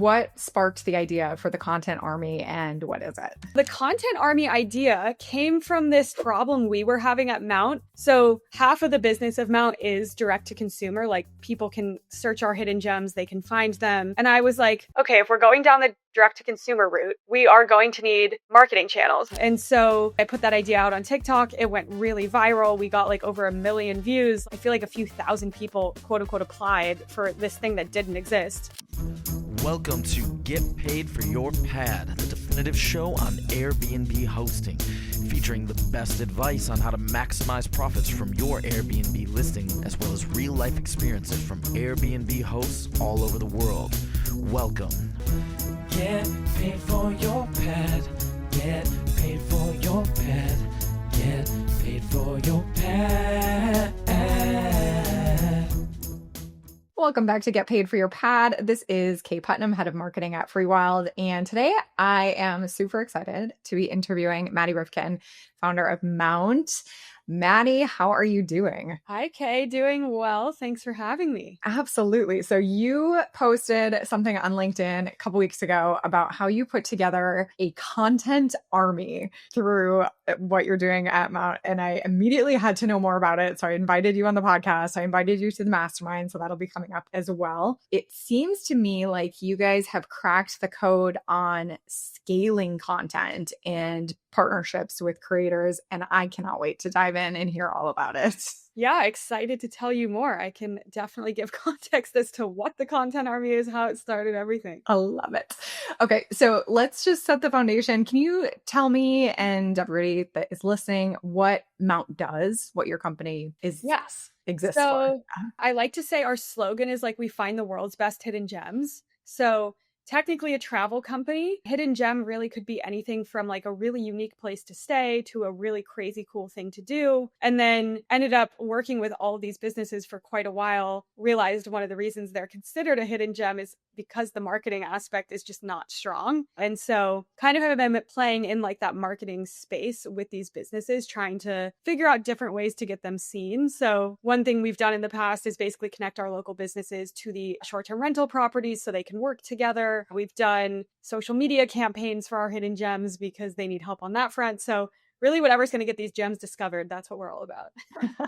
what sparked the idea for the Content Army and what is it? The Content Army idea came from this problem we were having at Mount. So half of the business of Mount is direct to consumer, like people can search our hidden gems, they can find them. And I was like, okay, if we're going down the direct to consumer route, we are going to need marketing channels. And so I put that idea out on TikTok. It went really viral. We got like over 1 million views. I feel like a few thousand people, quote unquote, applied for this thing that didn't exist. Welcome to Get Paid for Your Pad, the definitive show on Airbnb hosting, featuring the best advice on how to maximize profits from your Airbnb listing, as well as real-life experiences from Airbnb hosts all over the world. Welcome. Get paid for your pad. Get paid for your pad. Get paid for your pad. Welcome back to Get Paid for Your Pad. This is Kaye Putnam, head of marketing at Freewyld. And today I am super excited to be interviewing Madi Rifkin, founder of Mount. Madi, how are you doing? Hi, Kay. Doing well. Thanks for having me. Absolutely. So you posted something on LinkedIn a couple weeks ago about how you put together a content army through what you're doing at Mount. And I immediately had to know more about it. So I invited you on the podcast. I invited you to the mastermind. So that'll be coming up as well. It seems to me like you guys have cracked the code on scaling content and partnerships with creators. And I cannot wait to dive in and hear all about it. Yeah, excited to tell you more. I can definitely give context as to what the Content Army is, how it started, everything. I love it. Okay, so let's just set the foundation. Can you tell me and everybody that is listening what Mount does, what your company is? Yes. Exists so for? I like to say our slogan is like, we find the world's best hidden gems. So technically a travel company. Hidden gem really could be anything from like a really unique place to stay to a really crazy cool thing to do. And then ended up working with all of these businesses for quite a while. Realized one of the reasons they're considered a hidden gem is because the marketing aspect is just not strong. And so kind of have been playing in like that marketing space with these businesses, trying to figure out different ways to get them seen. So one thing we've done in the past is basically connect our local businesses to the short-term rental properties so they can work together. We've done social media campaigns for our hidden gems because they need help on that front. So really whatever's going to get these gems discovered, that's what we're all about.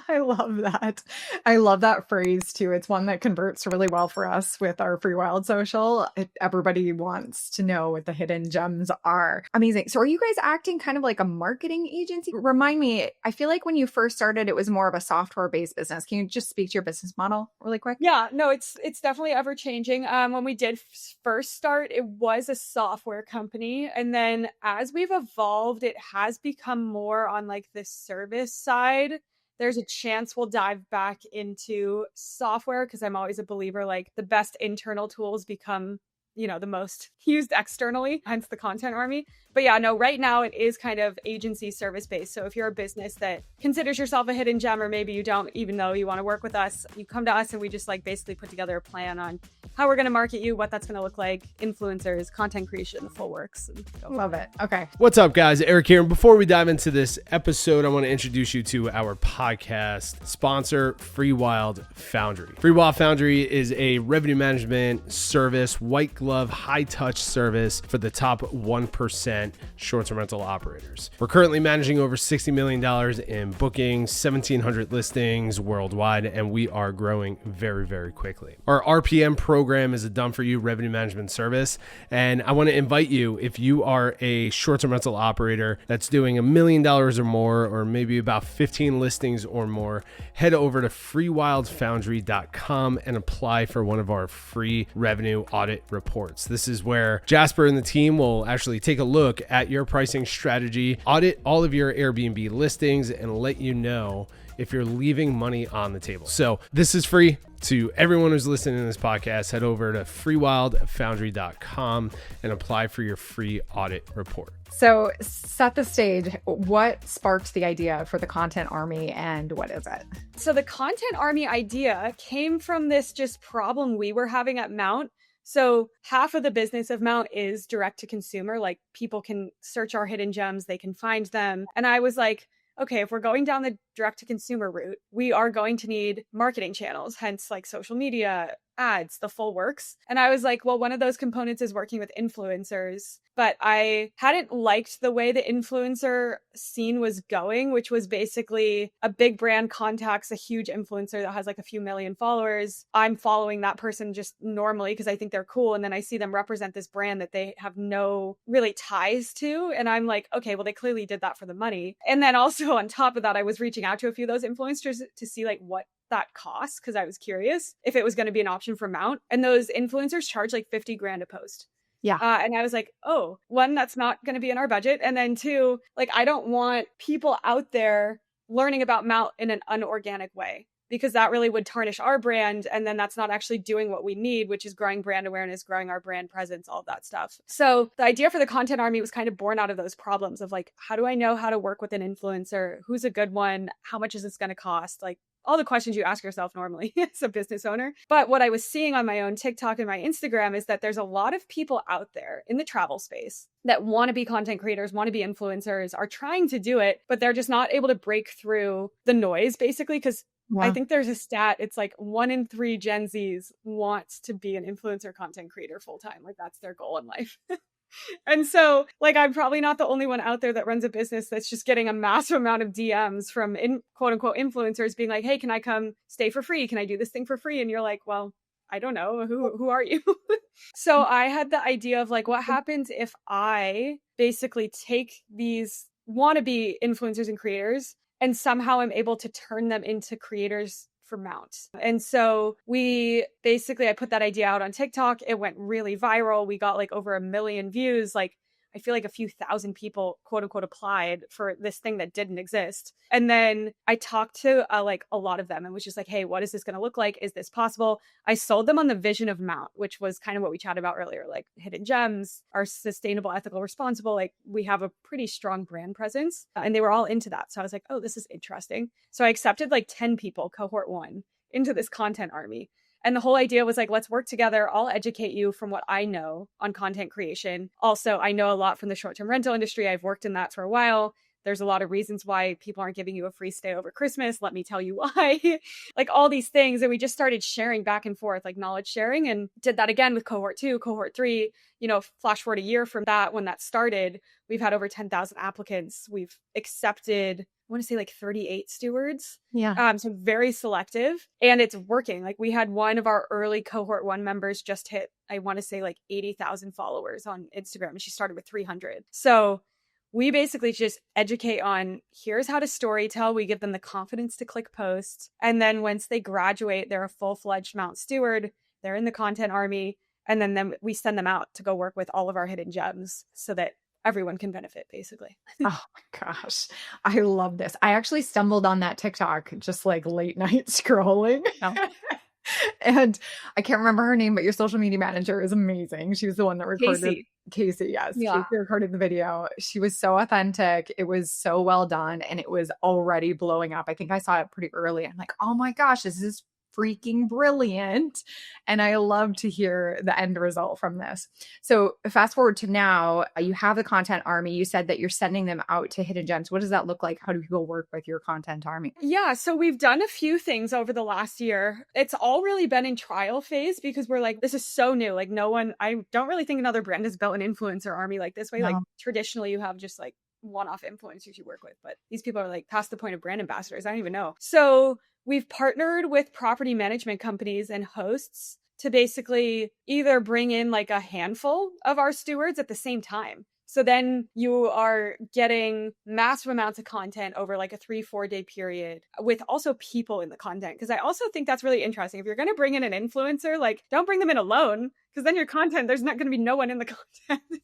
I love that. I love that phrase too. It's one that converts really well for us with our Freewyld social. Everybody wants to know what the hidden gems are. Amazing. So are you guys acting kind of like a marketing agency? Remind me, I feel like when you first started, it was more of a software-based business. Can you just speak to your business model really quick? Yeah, no, it's definitely ever changing. When we did first start, it was a software company. And then as we've evolved, it has become more on like the service side. There's a chance we'll dive back into software because I'm always a believer like the best internal tools become, you know, the most used externally, hence the Content Army. But yeah, no, right now it is kind of agency service based. So if you're a business that considers yourself a hidden gem, or maybe you don't, even though you want to work with us, you come to us and we just like basically put together a plan on how we're going to market you, what that's going to look like, influencers, content creation, the full works. Love it. Okay. What's up, guys? Eric here. And before we dive into this episode, I want to introduce you to our podcast sponsor, Freewyld Foundry. Freewyld Foundry is a revenue management service, white glove, high touch service for the top 1% short-term rental operators. We're currently managing over $60 million in bookings, 1,700 listings worldwide, and we are growing very, very quickly. Our RPM program is a done-for-you revenue management service, and I want to invite you, if you are a short-term rental operator that's doing $1 million or more, or maybe about 15 listings or more, head over to freewildfoundry.com and apply for one of our free revenue audit reports. This is where Jasper and the team will actually take a look at your pricing strategy, audit all of your Airbnb listings, and let you know if you're leaving money on the table. So this is free to everyone who's listening to this podcast. Head over to freewildfoundry.com and apply for your free audit report. So set the stage. What sparked the idea for the Content Army and what is it? So the Content Army idea came from this just problem we were having at Mount. So half of the business of Mount is direct to consumer, like people can search our hidden gems, they can find them. And I was like, okay, if we're going down the direct to consumer route, we are going to need marketing channels, hence like social media, ads, the full works. And I was like, well, one of those components is working with influencers, but I hadn't liked the way the influencer scene was going, which was basically a big brand contacts a huge influencer that has like a few million followers. I'm following that person just normally because I think they're cool. And then I see them represent this brand that they have no really ties to. And I'm like, okay, well, they clearly did that for the money. And then also on top of that, I was reaching out to a few of those influencers to see like what that cost, because I was curious if it was going to be an option for Mount. And those influencers charge like 50 grand a post. Yeah. And I was like, oh, one, that's not going to be in our budget. And then two, like, I don't want people out there learning about Mount in an unorganic way, because that really would tarnish our brand. And then that's not actually doing what we need, which is growing brand awareness, growing our brand presence, all of that stuff. So the idea for the content army was kind of born out of those problems of like, how do I know how to work with an influencer? Who's a good one? How much is this going to cost? Like, all the questions you ask yourself normally as a business owner. But what I was seeing on my own TikTok and my Instagram is that there's a lot of people out there in the travel space that want to be content creators, want to be influencers, are trying to do it, but they're just not able to break through the noise, basically, because I think there's a stat. It's like 1 in 3 Gen Zs wants to be an influencer content creator full time. Like that's their goal in life. And so, like, I'm probably not the only one out there that runs a business that's just getting a massive amount of DMs from quote unquote influencers being like, hey, can I come stay for free? Can I do this thing for free? And you're like, well, I don't know. Who are you? So I had the idea of like, what happens if I basically take these wannabe influencers and creators and somehow I'm able to turn them into creators for Mount. And so I put that idea out on TikTok. It went really viral. We got like over 1 million views. Like I feel like a few thousand people, quote unquote, applied for this thing that didn't exist. And then I talked to like a lot of them and was just like, hey, what is this going to look like? Is this possible? I sold them on the vision of Mount, which was kind of what we chatted about earlier, like hidden gems, are sustainable, ethical, responsible. Like we have a pretty strong brand presence and they were all into that. So I was like, oh, this is interesting. So I accepted like 10 people, cohort 1, into this content army. And the whole idea was like, let's work together. I'll educate you from what I know on content creation. Also, I know a lot from the short-term rental industry. I've worked in that for a while. There's a lot of reasons why people aren't giving you a free stay over Christmas. Let me tell you why. Like all these things. And we just started sharing back and forth, like knowledge sharing, and did that again with cohort 2, cohort 3. You know, flash forward a year from that, when that started, we've had over 10,000 applicants. We've accepted, I want to say like 38 stewards. Yeah. So very selective, and it's working. Like we had one of our early cohort 1 members just hit, I want to say like 80,000 followers on Instagram. And she started with 300. So we basically just educate on here's how to story tell. We give them the confidence to click post. And then once they graduate, they're a full-fledged Mount steward. They're in the content army. And then we send them out to go work with all of our hidden gems so that everyone can benefit, basically. Oh my gosh. I love this. I actually stumbled on that TikTok just like late night scrolling. Oh. And I can't remember her name, but your social media manager is amazing. She was the one that recorded. Casey, yes. Yeah. Casey recorded the video. She was so authentic. It was so well done. And it was already blowing up. I think I saw it pretty early. I'm like, oh my gosh, this is freaking brilliant. And I love to hear the end result from this. So fast forward to now, you have the content army. You said that you're sending them out to hidden gems. What does that look like? How do people work with your content army? Yeah, so we've done a few things over the last year. It's all really been in trial phase because we're like, this is so new. Like I don't really think another brand has built an influencer army like this way. No. Like traditionally you have just like one-off influencers you work with, but these people are like past the point of brand ambassadors. I don't even know. So we've partnered with property management companies and hosts to basically either bring in like a handful of our stewards at the same time. So then you are getting massive amounts of content over like a 3-4 day period with also people in the content. Because I also think that's really interesting. If you're going to bring in an influencer, like don't bring them in alone, because then your content, there's not going to be no one in the content.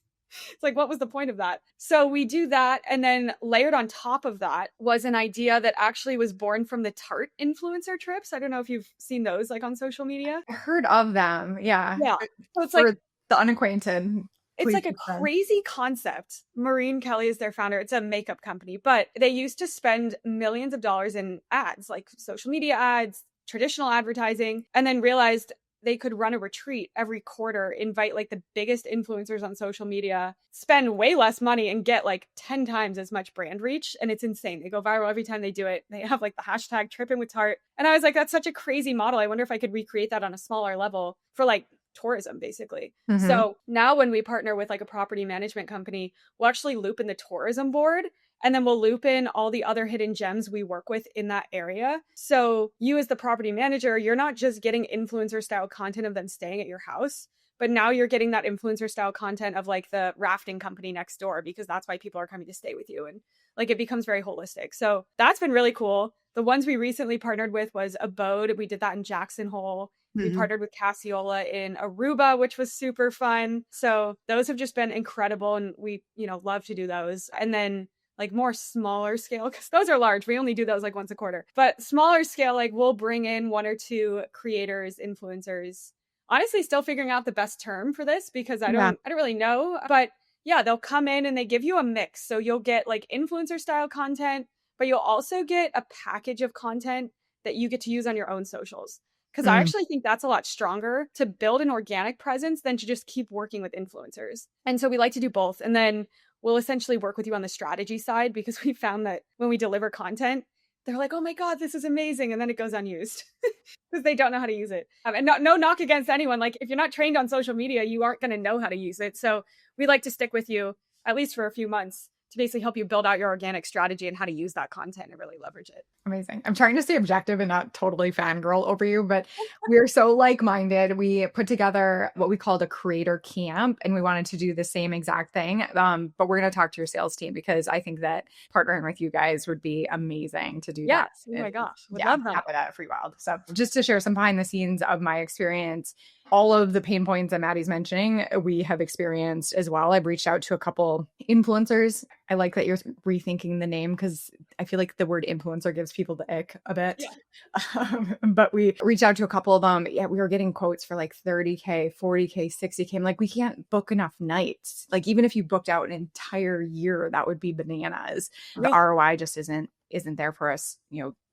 It's like, what was the point of that? So we do that. And then layered on top of that was an idea that actually was born from the Tarte influencer trips. I don't know if you've seen those like on social media. I heard of them. Yeah. Yeah. So it's for like the unacquainted. It's like a crazy concept. Maureen Kelly is their founder. It's a makeup company, but they used to spend millions of dollars in ads, like social media ads, traditional advertising, and then realized they could run a retreat every quarter, invite like the biggest influencers on social media, spend way less money and get like 10 times as much brand reach. And it's insane. They go viral every time they do it. They have like the hashtag tripping with Tart. And I was like, that's such a crazy model. I wonder if I could recreate that on a smaller level for like tourism, basically. Mhm. So now when we partner with like a property management company, we'll actually loop in the tourism board. And then we'll loop in all the other hidden gems we work with in that area. So you as the property manager, you're not just getting influencer style content of them staying at your house, but now you're getting that influencer style content of like the rafting company next door, because that's why people are coming to stay with you. And like it becomes very holistic. So that's been really cool. The ones we recently partnered with was Abode. We did that in Jackson Hole. We partnered with Cassiola in Aruba, which was super fun. So those have just been incredible. And we, love to do those. And then like more smaller scale, because those are large. We only do those like once a quarter. But smaller scale, like we'll bring in 1 or 2 creators, influencers. Honestly, still figuring out the best term for this because I don't really know. But yeah, they'll come in and they give you a mix. So you'll get like influencer style content, but you'll also get a package of content that you get to use on your own socials. Because I actually think that's a lot stronger to build an organic presence than to just keep working with influencers. And so we like to do both. And then we'll essentially work with you on the strategy side, because we found that when we deliver content, they're like, oh my God, this is amazing. And then it goes unused because they don't know how to use it. And no knock against anyone. Like if you're not trained on social media, you aren't going to know how to use it. So we like to stick with you at least for a few months to basically help you build out your organic strategy and how to use that content and really leverage it. Amazing. I'm trying to stay objective and not totally fangirl over you, but we're so like-minded. We put together what we called a creator camp, and we wanted to do the same exact thing. But we're going to talk to your sales team, because I think that partnering with you guys would be amazing to do that. Yes. Oh my gosh. Would love that. Happen at Freewyld. So just to share some behind the scenes of my experience, all of the pain points that Maddie's mentioning, we have experienced as well. I've reached out to a couple influencers. I like that you're rethinking the name, because I feel like the word influencer gives people the ick a bit. Yeah. But we reached out to a couple of them. Yeah, we were getting quotes for like 30K, 40K, 60K. I'm like, we can't book enough nights. Like even if you booked out an entire year, that would be bananas. The ROI just isn't there for us,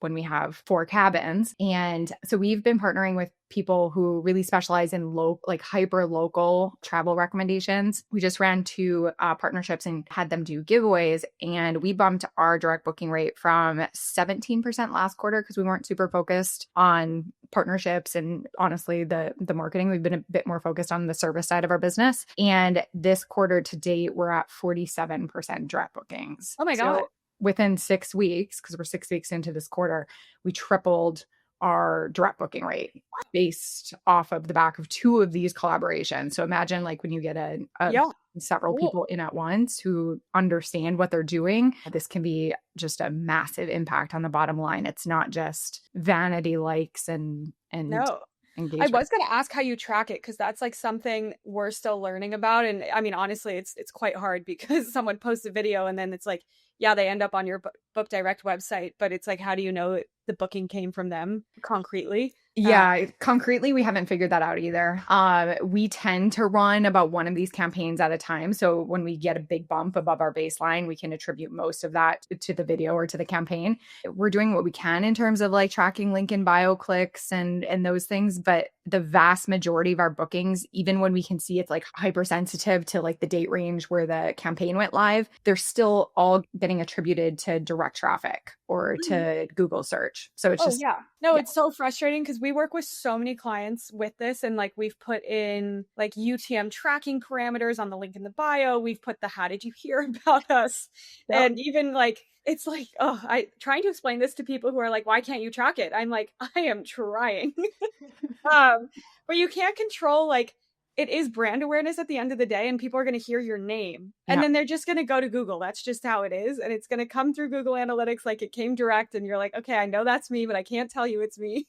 when we have 4 cabins. And so we've been partnering with people who really specialize in hyper local travel recommendations. We just ran 2 partnerships and had them do giveaways, and we bumped our direct booking rate from 17% last quarter, because we weren't super focused on partnerships and honestly the marketing. We've been a bit more focused on the service side of our business. And this quarter to date, we're at 47% direct bookings. Oh my God. Within 6 weeks, because we're 6 weeks into this quarter, we tripled our direct booking rate based off of the back of 2 of these collaborations. So imagine like when you get several people in at once who understand what they're doing, this can be just a massive impact on the bottom line. It's not just vanity likes and no. engagement. I was going to ask how you track it, because that's like something we're still learning about. And I mean, honestly, it's quite hard, because someone posts a video and then it's like, yeah, they end up on your Book Direct website, but it's like, how do you know the booking came from them concretely? Yeah, concretely, we haven't figured that out either. We tend to run about 1 of these campaigns at a time. So when we get a big bump above our baseline, we can attribute most of that to the video or to the campaign. We're doing what we can in terms of like tracking link in bio clicks and those things. But the vast majority of our bookings, even when we can see it's like hypersensitive to like the date range where the campaign went live, they're still all getting attributed to direct traffic or to Google search. So it's it's so frustrating, because we work with so many clients with this, and like we've put in like UTM tracking parameters on the link in the bio. We've put the how did you hear about us? Yep. And even like it's like, I trying to explain this to people who are like, why can't you track it? I'm like, I am trying. But you can't control, like, it is brand awareness at the end of the day, and people are going to hear your name and then they're just going to go to Google. That's just how it is. And it's going to come through Google Analytics like it came direct. And you're like, okay, I know that's me, but I can't tell you it's me.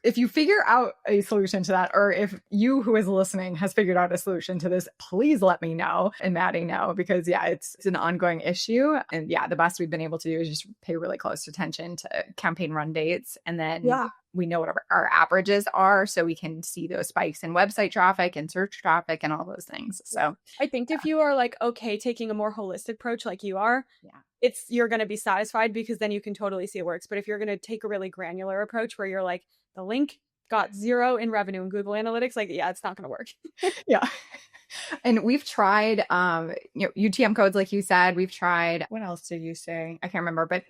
If you figure out a solution to that, or if you who is listening has figured out a solution to this, please let me know and Maddie know, because it's an ongoing issue. And the best we've been able to do is just pay really close attention to campaign run dates. And then we know what our averages are, so we can see those spikes in website traffic and search traffic and all those things. So I think if you are like, okay, taking a more holistic approach like you are, you're going to be satisfied because then you can totally see it works. But if you're going to take a really granular approach where you're like, the link got 0 in revenue in Google Analytics, like, yeah, it's not going to work. Yeah. And we've tried, UTM codes, like you said. We've tried, what else did you say? I can't remember, but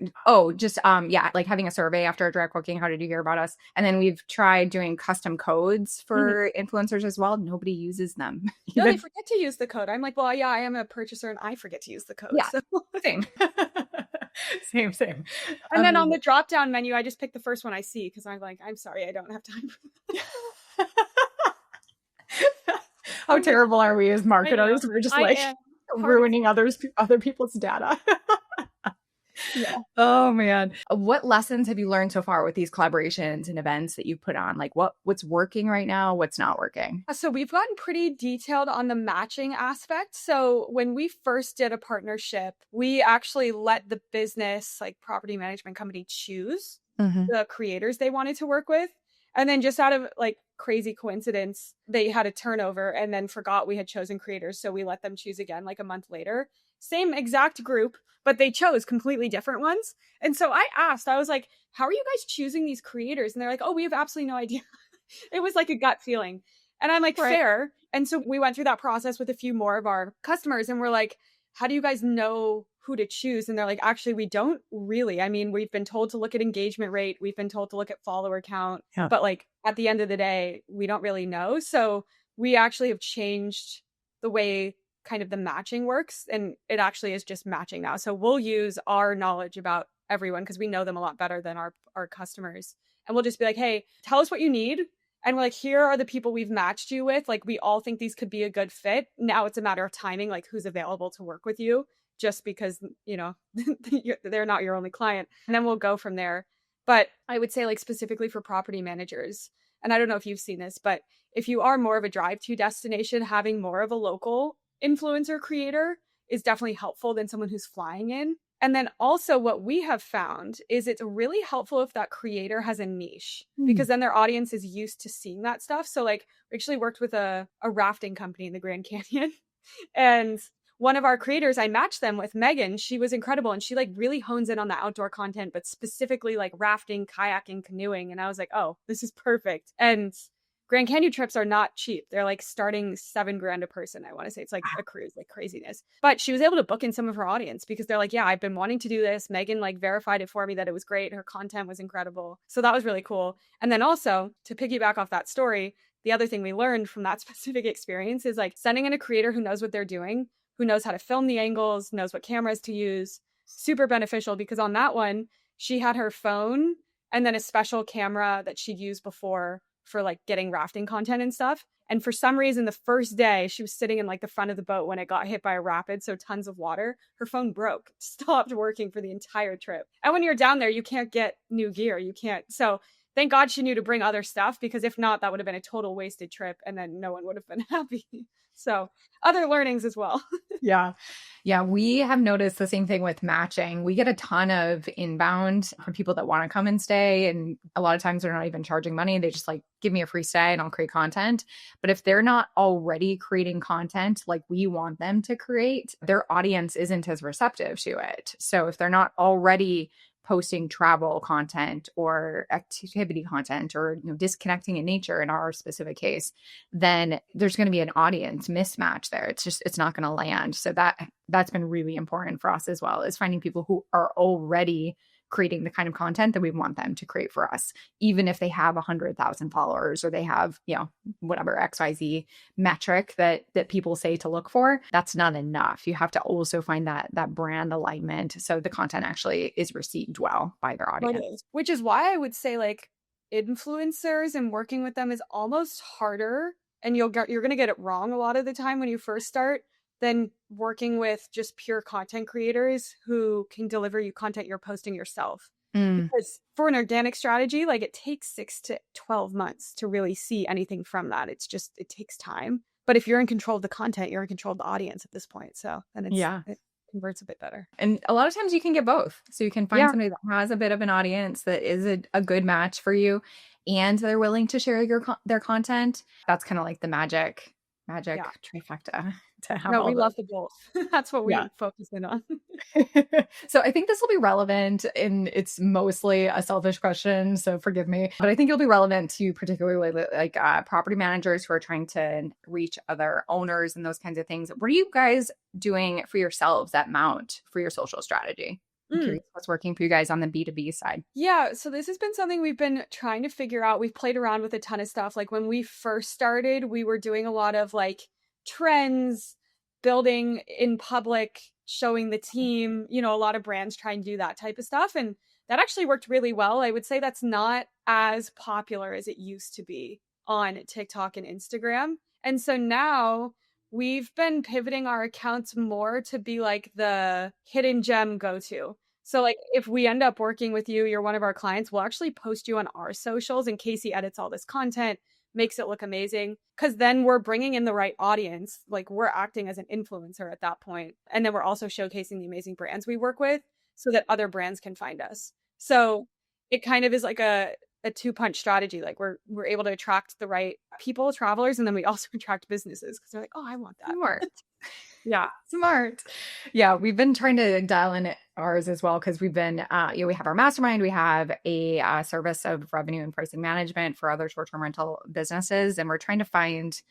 like having a survey after a direct booking. How did you hear about us? And then we've tried doing custom codes for influencers as well. Nobody uses them. No, they forget to use the code. I'm like, well, yeah, I am a purchaser and I forget to use the code. Yeah, so. Same. Same. And then on the drop down menu, I just pick the first one I see because I'm like, I'm sorry, I don't have time for that. How terrible are we as marketers? We're just like ruining other people's data. Yeah. Oh man. What lessons have you learned so far with these collaborations and events that you put on? Like what's working right now? What's not working? So we've gotten pretty detailed on the matching aspect. So when we first did a partnership, we actually let the business, like property management company, choose the creators they wanted to work with. And then just out of like crazy coincidence, they had a turnover and then forgot we had chosen creators. So we let them choose again like a month later. Same exact group, but they chose completely different ones. And so I was like, how are you guys choosing these creators? And they're like, oh, we have absolutely no idea. It was like a gut feeling. And I'm like, fair. And so we went through that process with a few more of our customers and we're like, how do you guys know who to choose? And they're like, actually, we don't really. I mean, we've been told to look at engagement rate. We've been told to look at follower count. Yeah. But like at the end of the day, we don't really know. So we actually have changed the way kind of the matching works. And it actually is just matching now. So we'll use our knowledge about everyone because we know them a lot better than our customers. And we'll just be like, hey, tell us what you need. And we're like, here are the people we've matched you with. Like, we all think these could be a good fit. Now it's a matter of timing, like who's available to work with you, just because, they're not your only client. And then we'll go from there. But I would say like specifically for property managers, and I don't know if you've seen this, but if you are more of a drive-to destination, having more of a local influencer creator is definitely helpful than someone who's flying in. And then also what we have found is it's really helpful if that creator has a niche because then their audience is used to seeing that stuff. So like we actually worked with a rafting company in the Grand Canyon and one of our creators, I matched them with Megan. She was incredible. And she like really hones in on the outdoor content, but specifically like rafting, kayaking, canoeing. And I was like, oh, this is perfect. And Grand Canyon trips are not cheap. They're like starting $7,000 a person. I want to say it's like a cruise, like craziness. But she was able to book in some of her audience because they're like, yeah, I've been wanting to do this. Megan like verified it for me that it was great. Her content was incredible. So that was really cool. And then also to piggyback off that story, the other thing we learned from that specific experience is like sending in a creator who knows what they're doing, who knows how to film the angles, knows what cameras to use. Super beneficial because on that one, she had her phone and then a special camera that she'd used before for like getting rafting content and stuff. And for some reason, the first day she was sitting in like the front of the boat when it got hit by a rapid, so tons of water, her phone broke, stopped working for the entire trip. And when you're down there, you can't get new gear. You can't. So thank God she knew to bring other stuff because if not, that would have been a total wasted trip and then no one would have been happy. So other learnings as well. Yeah. We have noticed the same thing with matching. We get a ton of inbound from people that want to come and stay. And a lot of times they're not even charging money. They just like, give me a free stay and I'll create content. But if they're not already creating content like we want them to create, their audience isn't as receptive to it. So if they're not already posting travel content or activity content or disconnecting in nature in our specific case, then there's going to be an audience mismatch there. It's not going to land. So that's been really important for us as well, is finding people who are already creating the kind of content that we want them to create for us, even if they have 100,000 followers or they have, whatever XYZ metric that people say to look for. That's not enough. You have to also find that brand alignment so the content actually is received well by their audience. Which is why I would say like influencers and working with them is almost harder, and you're going to get it wrong a lot of the time when you first start, than working with just pure content creators who can deliver you content you're posting yourself. Because for an organic strategy, like it takes 6 to 12 months to really see anything from that. It takes time. But if you're in control of the content, you're in control of the audience at this point. So then it converts a bit better. And a lot of times you can get both. So you can find somebody that has a bit of an audience that is a good match for you and they're willing to share their content. That's kind of like the magic trifecta. to have No, all we the love the both. That's what yeah. we focus in on. So I think this will be relevant, and it's mostly a selfish question, so forgive me. But I think it'll be relevant to particularly like property managers who are trying to reach other owners and those kinds of things. What are you guys doing for yourselves at Mount for your social strategy? I'm curious what's working for you guys on the B2B side. Yeah, so this has been something we've been trying to figure out. We've played around with a ton of stuff. Like when we first started, we were doing a lot of like trends, building in public, showing the team, a lot of brands try and do that type of stuff. And that actually worked really well. I would say that's not as popular as it used to be on TikTok and Instagram. And so now we've been pivoting our accounts more to be like the hidden gem go-to. So like if we end up working with you, you're one of our clients, we'll actually post you on our socials, and Casey edits all this content, makes it look amazing, because then we're bringing in the right audience. Like we're acting as an influencer at that point. And then we're also showcasing the amazing brands we work with so that other brands can find us. So it kind of is like a two-punch strategy. Like we're able to attract the right people, travelers, and then we also attract businesses because they're like, oh, I want that. Smart. Yeah. Smart. Yeah, we've been trying to dial in ours as well because we've been, we have our mastermind. We have a service of revenue and pricing management for other short-term rental businesses, and we're trying to find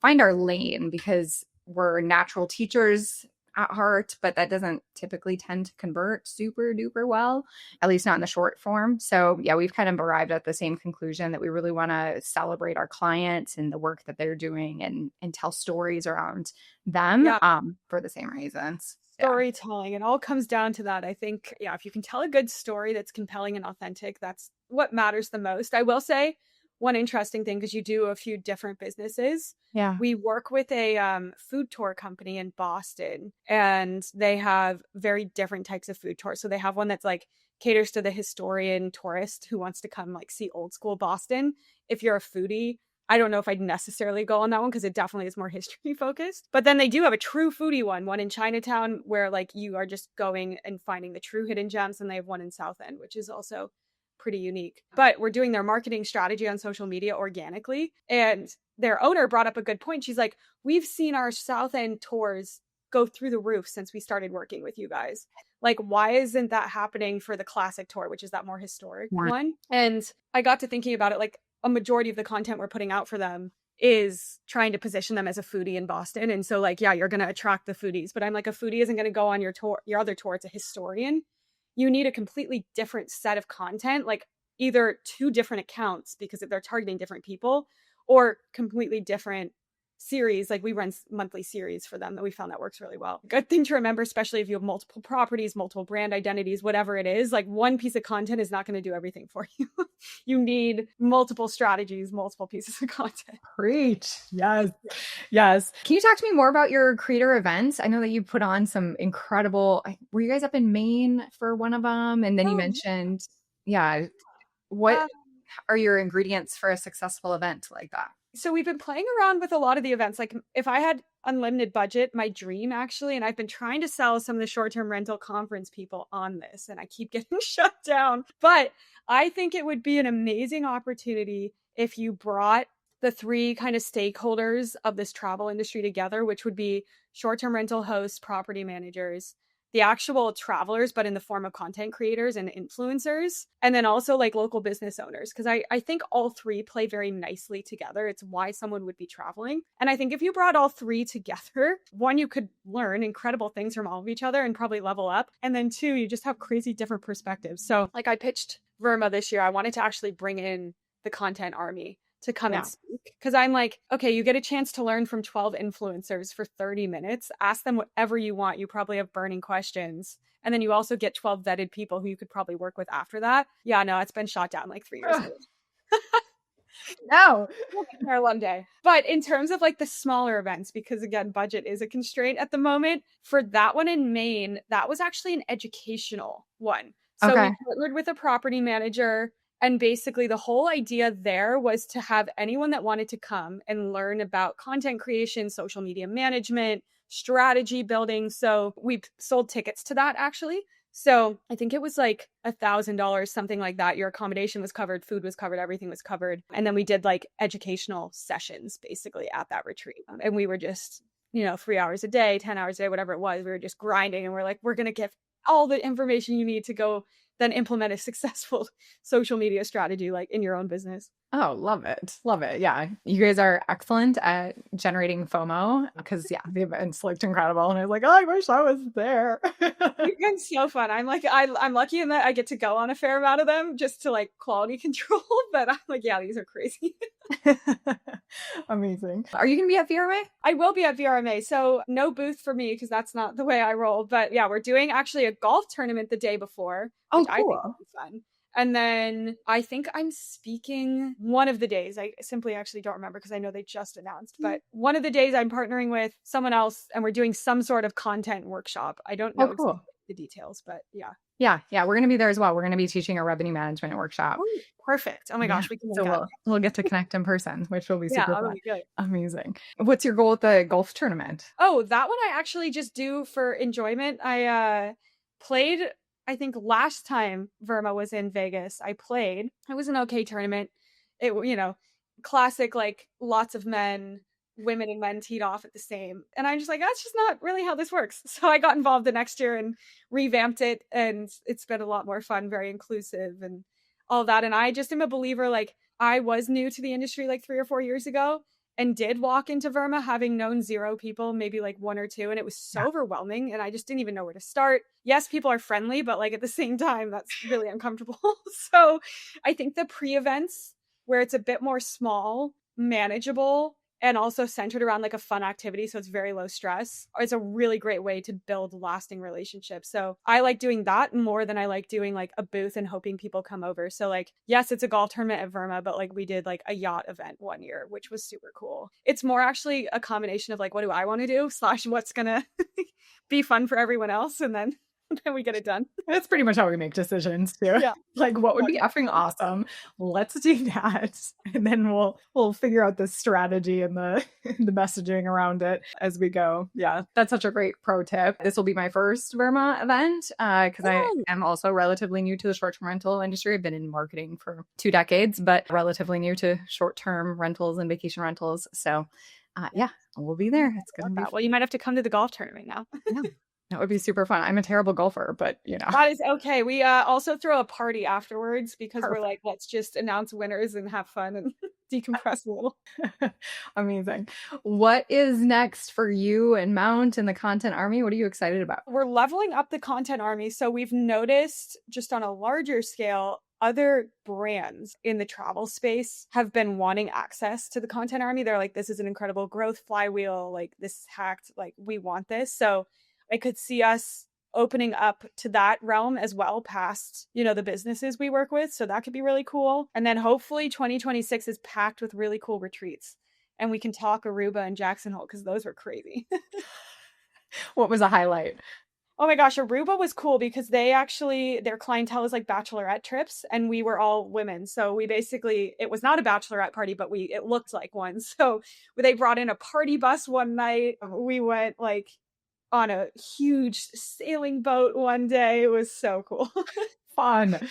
our lane because we're natural teachers at heart, but that doesn't typically tend to convert super duper well, at least not in the short form. So yeah, we've kind of arrived at the same conclusion that we really want to celebrate our clients and the work that they're doing and tell stories around them for the same reasons. Storytelling. It all comes down to that. I think, if you can tell a good story that's compelling and authentic, that's what matters the most. I will say one interesting thing, because you do a few different businesses. Yeah. We work with a food tour company in Boston, and they have very different types of food tours. So they have one that's like caters to the historian tourist who wants to come like see old school Boston. If you're a foodie, I don't know if I'd necessarily go on that one because it definitely is more history focused. But then they do have a true foodie one in Chinatown where like you are just going and finding the true hidden gems. And they have one in South End, which is also pretty unique. But we're doing their marketing strategy on social media organically. And their owner brought up a good point. She's like, we've seen our South End tours go through the roof since we started working with you guys. Like, why isn't that happening for the classic tour, which is that more historic one? And I got to thinking about it, like a majority of the content we're putting out for them is trying to position them as a foodie in Boston. And so like, yeah, you're going to attract the foodies, but I'm like, a foodie isn't going to go on your tour, your other tour. It's a historian. You need a completely different set of content, like either two different accounts because if they're targeting different people, or completely different series. Like we run monthly series for them that we found that works really well. Good thing to remember, especially if you have multiple properties, multiple brand identities, whatever it is, like one piece of content is not going to do everything for you. You need multiple strategies, multiple pieces of content. Preach. Yes. Yes. Can you talk to me more about your creator events? I know that you put on some incredible, were you guys up in Maine for one of them? And then you mentioned, what are your ingredients for a successful event like that? So we've been playing around with a lot of the events. Like if I had unlimited budget, my dream actually, and I've been trying to sell some of the short-term rental conference people on this, and I keep getting shut down. But I think it would be an amazing opportunity if you brought the three kind of stakeholders of this travel industry together, which would be short-term rental hosts, property managers, the actual travelers, but in the form of content creators and influencers, and then also like local business owners. Because I think all three play very nicely together. It's why someone would be traveling. And I think if you brought all three together, one, you could learn incredible things from all of each other and probably level up. And then two, you just have crazy different perspectives. So like I pitched Verma this year, I wanted to actually bring in the content army to come and speak. Because I'm like, okay, you get a chance to learn from 12 influencers for 30 minutes. Ask them whatever you want. You probably have burning questions. And then you also get 12 vetted people who you could probably work with after that. Yeah, no, it's been shot down like 3 years ago. No. We'll get there one day. But in terms of like the smaller events, because again, budget is a constraint at the moment, for that one in Maine, that was actually an educational one. So we partnered with a property manager. And basically the whole idea there was to have anyone that wanted to come and learn about content creation, social media management, strategy building. So we sold tickets to that actually. So I think it was like $1,000, something like that. Your accommodation was covered, food was covered, everything was covered. And then we did like educational sessions basically at that retreat. And we were just 3 hours a day, 10 hours a day, whatever it was. We were just grinding, and we're like, we're going to give all the information you need to go then implement a successful social media strategy like in your own business. Oh, love it. Love it. Yeah. You guys are excellent at generating FOMO because the events looked incredible. And I was like, oh, I wish I was there. It's been so fun. I'm like, I'm lucky in that I get to go on a fair amount of them just to like quality control. But I'm like, yeah, these are crazy. Amazing. Are you going to be at VRMA? I will be at VRMA. So no booth for me because that's not the way I roll. But yeah, we're doing actually a golf tournament the day before. Oh, I think will be fun. And then I think I'm speaking one of the days. I simply actually don't remember because I know they just announced. But one of the days I'm partnering with someone else and we're doing some sort of content workshop. I don't know exactly the details, but yeah. Yeah. We're going to be there as well. We're going to be teaching a revenue management workshop. Ooh, perfect. Oh my gosh. We can we'll get to connect in person, which will be super fun. Be good. Amazing. What's your goal with the golf tournament? Oh, that one I actually just do for enjoyment. I played, I think last time Verma was in Vegas, I played. It was an okay tournament. It, classic, like lots of women and men teed off at the same. And I'm just like, that's just not really how this works. So I got involved the next year and revamped it. And it's been a lot more fun, very inclusive and all that. And I just am a believer, like I was new to the industry like 3 or 4 years ago and did walk into Verma having known 0 people, maybe like 1 or 2. And it was so overwhelming. And I just didn't even know where to start. Yes, people are friendly, but like at the same time, that's really uncomfortable. So I think the pre-events where it's a bit more small, manageable, and also centered around like a fun activity, so it's very low stress, it's a really great way to build lasting relationships. So I like doing that more than I like doing like a booth and hoping people come over. So like, yes, it's a golf tournament at Verma, but like we did like a yacht event one year, which was super cool. It's more actually a combination of like, what do I want to do / what's gonna be fun for everyone else, and then we get it done. That's pretty much how we make decisions too. Yeah. Like what would be effing awesome? Let's do that. And then we'll figure out the strategy and the messaging around it as we go. Yeah. That's such a great pro tip. This will be my first Verma event because I am also relatively new to the short-term rental industry. I've been in marketing for 2 decades, but relatively new to short-term rentals and vacation rentals. So we'll be there. It's going to be fun. Well, you might have to come to the golf tournament now. Yeah. That would be super fun. I'm a terrible golfer, but That is okay. We also throw a party afterwards because we're like, let's just announce winners and have fun and decompress a little. Amazing. What is next for you and Mount and the Content Army? What are you excited about? We're leveling up the Content Army. So we've noticed just on a larger scale, other brands in the travel space have been wanting access to the Content Army. They're like, this is an incredible growth flywheel. Like this hacked, like we want this. So I could see us opening up to that realm as well past, the businesses we work with. So that could be really cool. And then hopefully 2026 is packed with really cool retreats and we can talk Aruba and Jackson Hole because those were crazy. What was a highlight? Oh my gosh, Aruba was cool because their clientele is like bachelorette trips and we were all women. So it was not a bachelorette party, but it looked like one. So they brought in a party bus one night. We went like on a huge sailing boat one day. It was so cool. Fun.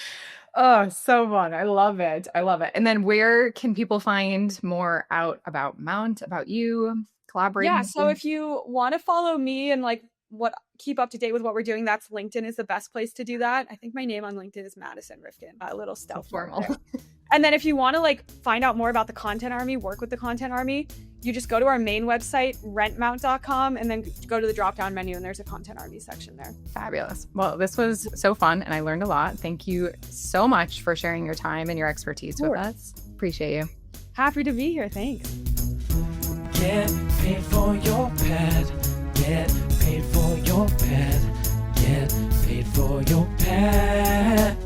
Oh, so fun. I love it. And then where can people find more out about Mount, about you, collaborating? Yeah. So if you want to follow me and like keep up to date with what we're doing, that's LinkedIn is the best place to do that. I think my name on LinkedIn is Madi Rifkin. A little stealth formal. And then if you want to like find out more about the Content Army, work with the Content Army, you just go to our main website, rentmount.com, and then go to the drop-down menu and there's a Content Army section there. Fabulous. Well, this was so fun and I learned a lot. Thank you so much for sharing your time and your expertise with us. Appreciate you. Happy to be here. Thanks. Get paid for your pad. Get paid for your pad. Get paid for your pad.